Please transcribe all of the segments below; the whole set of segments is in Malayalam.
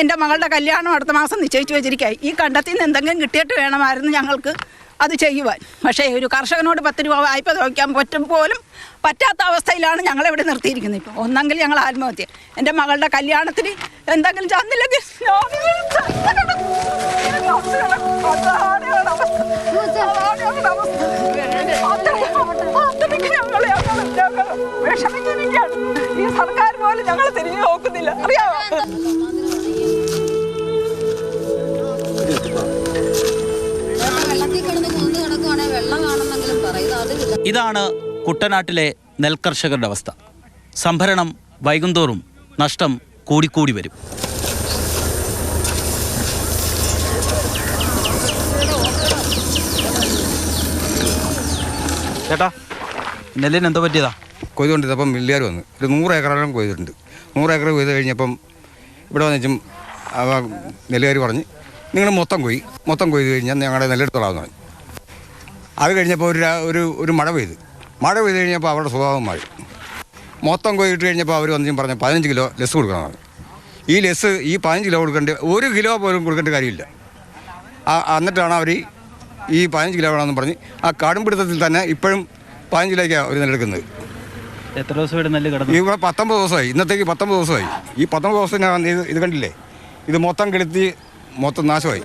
എൻ്റെ മകളുടെ കല്യാണം അടുത്ത മാസം നിശ്ചയിച്ചു വെച്ചിരിക്കായി. ഈ കണ്ടത്തിൽ നിന്ന് എന്തെങ്കിലും കിട്ടിയിട്ട് വേണമായിരുന്നു ഞങ്ങൾക്ക് അത് ചെയ്യുവാൻ. പക്ഷേ ഒരു കർഷകനോട് 10 രൂപ വായ്പ ചോദിക്കാൻ പോലും പറ്റാത്ത അവസ്ഥയിലാണ് ഞങ്ങളിവിടെ നിർത്തിയിരിക്കുന്നത്. ഇപ്പോൾ ഒന്നെങ്കിൽ ഞങ്ങൾ ആത്മഹത്യ. എൻ്റെ മകളുടെ കല്യാണത്തിന് എന്തെങ്കിലും ചന്നില്ലെങ്കിൽ വിഷമിച്ചിരിക്കുകയാണ്. ഈ സർക്കാർ പോലും ഞങ്ങൾ തിരിഞ്ഞു നോക്കുന്നില്ല, അറിയാമോ? ഇതാണ് കുട്ടനാട്ടിലെ നെൽകർഷകരുടെ അവസ്ഥ. സംഭരണം വൈകുന്തോറും നഷ്ടം കൂടിക്കൂടി വരും. ചേട്ടാ, നെല്ലിന് എന്താ പറ്റിയതാ? കൊയ്തുകൊണ്ടിരുന്നപ്പം മില്ലുകാർ വന്നു. ഒരു 100 ഏക്കറോളം കൊയ്തിട്ടുണ്ട്. 100 ഏക്കർ കൊയ്ത് കഴിഞ്ഞപ്പം ഇവിടെ വന്നിച്ചും നെല്ലുകാർ പറഞ്ഞ് നിങ്ങൾ മൊത്തം കൊയ്ത് കഴിഞ്ഞാൽ ഞങ്ങളുടെ നെല്ലെടുത്തോളാമെന്ന് പറഞ്ഞു. അത് കഴിഞ്ഞപ്പോൾ ഒരു മഴ പെയ്ത് കഴിഞ്ഞപ്പോൾ അവരുടെ സ്വഭാവം മാറി. മൊത്തം കൊയ്തിട്ട് കഴിഞ്ഞപ്പോൾ അവർ വന്നിച്ചും പറഞ്ഞ 15 കിലോ ലെസ് കൊടുക്കണമെന്ന്. ഈ ലെസ് ഈ 15 കിലോ കൊടുക്കേണ്ട 1 കിലോ പോലും കൊടുക്കേണ്ട കാര്യമില്ല. എന്നിട്ടാണ് അവർ ഈ 15 കിലോ വേണമെന്ന് പറഞ്ഞ് ആ കടുംപിടുത്തത്തിൽ തന്നെ ഇപ്പോഴും 15 കിലോയ്ക്കാണ് ഒരു നെല്ലെടുക്കുന്നത്. എത്ര ദിവസം നെല്ല് കിടന്നു? ഇവിടെ 19 ദിവസമായി. ഇന്നത്തേക്ക് 19 ദിവസമായി. ഈ 19 ദിവസത്തിനാണ് ഇത് കണ്ടില്ലേ, ഇത് മൊത്തം കെടുത്തി മൊത്തം നാശമായി.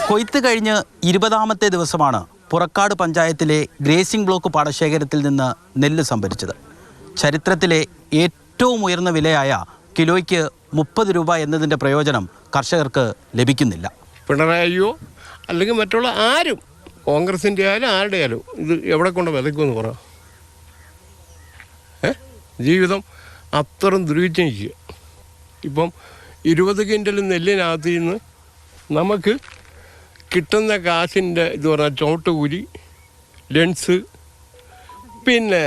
കൊയ്ത്ത് കഴിഞ്ഞ് 20ാമത്തെ ദിവസമാണ് പുറക്കാട് പഞ്ചായത്തിലെ ഗ്രേസിംഗ് ബ്ലോക്ക് പാടശേഖരത്തിൽ നിന്ന് നെല്ല് സംഭരിച്ചത്. ചരിത്രത്തിലെ ഏറ്റവും ഉയർന്ന വിലയായ കിലോയ്ക്ക് 30 രൂപ എന്നതിൻ്റെ പ്രയോജനം കർഷകർക്ക് ലഭിക്കുന്നില്ല. പിണറായിയോ അല്ലെങ്കിൽ മറ്റുള്ള ആരും, കോൺഗ്രസിൻ്റെ ആയാലും ആരുടെ ആയാലും ഇത് എവിടെ കൊണ്ട് വിതയ്ക്കുമെന്ന് പറ. ജീവിതം അത്രയും ദുരിതം ചെയ്യുക. ഇപ്പം 20 കിൻറ്റൽ നെല്ലിനകത്ത് നിന്ന് നമുക്ക് കിട്ടുന്ന കാശിൻ്റെ ഇത് പറഞ്ഞാൽ ചോട്ടുകൂലി, ലെൻസ്, പിന്നെ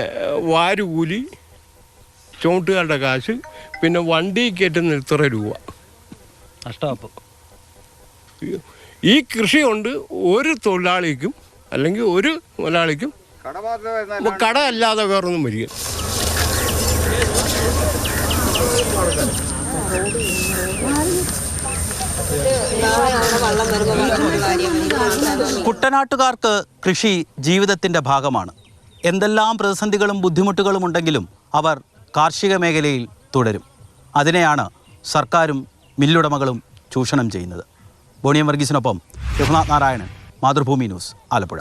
വാരുകൂലി, ചോട്ടുകാരുടെ കാശ്, പിന്നെ വണ്ടി കയറ്റുന്ന ഇത്ര രൂപ നഷ്ടമാപ്പോൾ. ഈ കൃഷി കൊണ്ട് ഒരു തൊഴിലാളിക്കും അല്ലെങ്കിൽ ഒരു മുതലാളിക്കും കട അല്ലാതെ വേറൊന്നും വരിക. കുട്ടനാട്ടുകാർക്ക് കൃഷി ജീവിതത്തിൻ്റെ ഭാഗമാണ്. എന്തെല്ലാം പ്രതിസന്ധികളും ബുദ്ധിമുട്ടുകളും ഉണ്ടെങ്കിലും അവർ കാർഷിക മേഖലയിൽ തുടരും. അതിനെയാണ് സർക്കാരും മില്ലുടമകളും ചൂഷണം ചെയ്യുന്നത്. ബോണിയം വർഗീസിനൊപ്പം രഘുനാഥ് നാരായണൻ, മാതൃഭൂമി ന്യൂസ്, ആലപ്പുഴ.